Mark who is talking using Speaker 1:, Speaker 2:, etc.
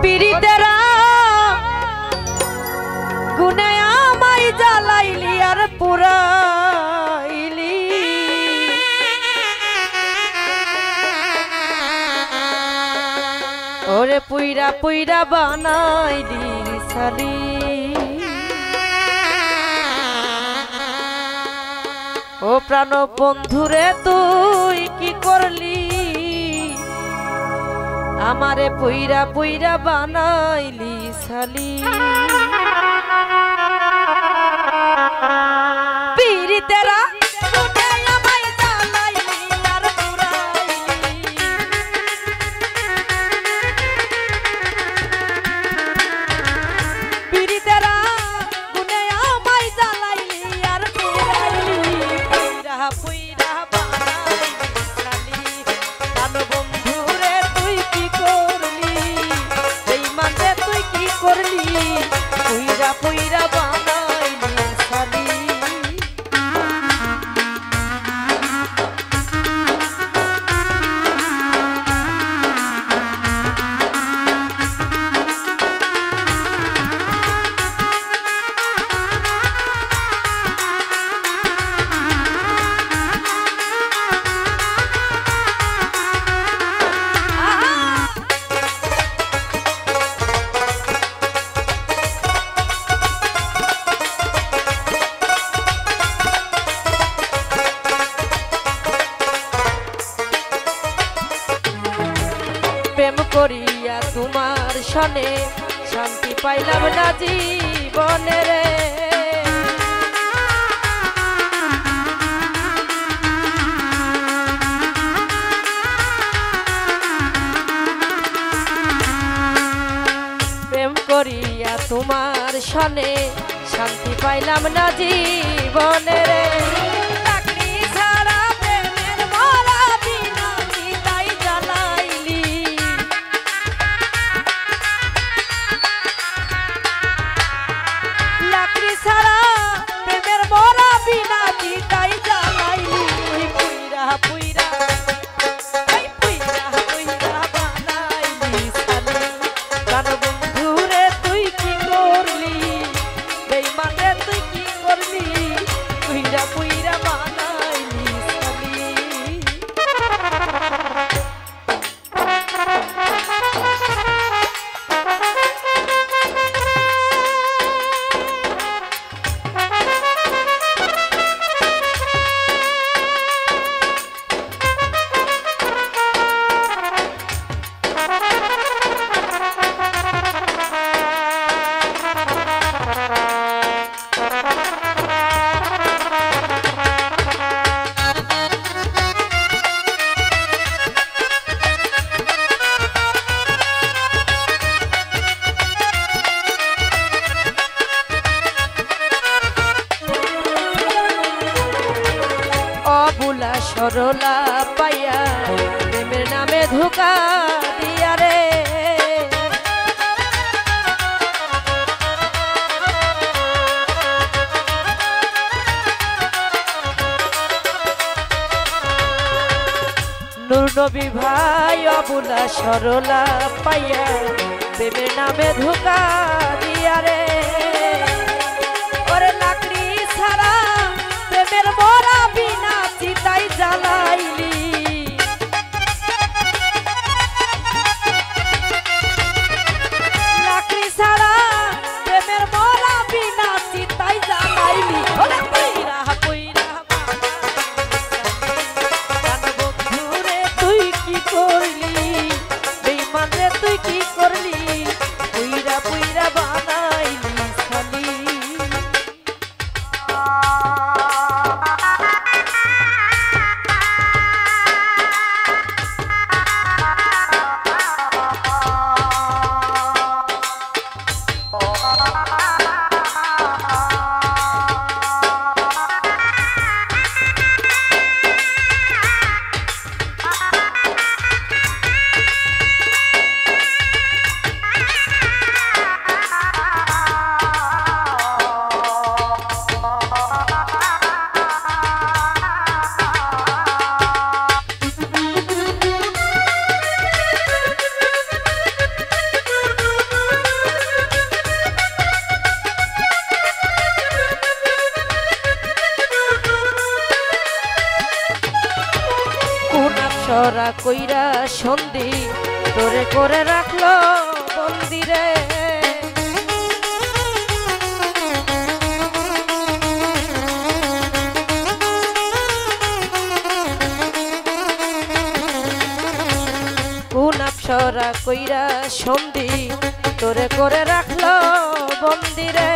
Speaker 1: পীড়িতেরা গুনে আমায় জ্বালাইলি আর পুরাইলি ওরে পুইরা পুইরা বানাইলি সালি ও প্রাণ বন্ধুরে তুই কি করলি আমারে পুইরা পুইরা বানাইলি সালি পীড়িতেরা প্রেম করিয়া তোমার সনে শান্তি পাইলাম না জীবনে রে প্রেম করিয়া তোমার সনে শান্তি পাইলাম না জীবনে রে অবুলা সরলা পাইয়া প্রেমের নামে ধোঁকা দিয়া রে নূর নবী ভাই অবুলা সরলা পাইয়া প্রেমের নামে ধোঁকা দিয়া রে ওরে লাকড়ি ছাড়া প্রেমের মরা বিনা চিতাই জ্বালাইলি লাকড়ি ছাড়া প্রেমের মরা বিনা চিতাই জ্বালাইলি ওরে পুইরা পুইরা প্রাণ বন্ধুরে তুই কি করলি বেঈমান রে তুই কি করলি পুইরা পুইরা বানাইলি সালি কইরা সন্ধি তোরে করে রাখলো বন্দিরে কোন আপসরা কইরা সন্ধি তোরে করে রাখলো বন্দিরে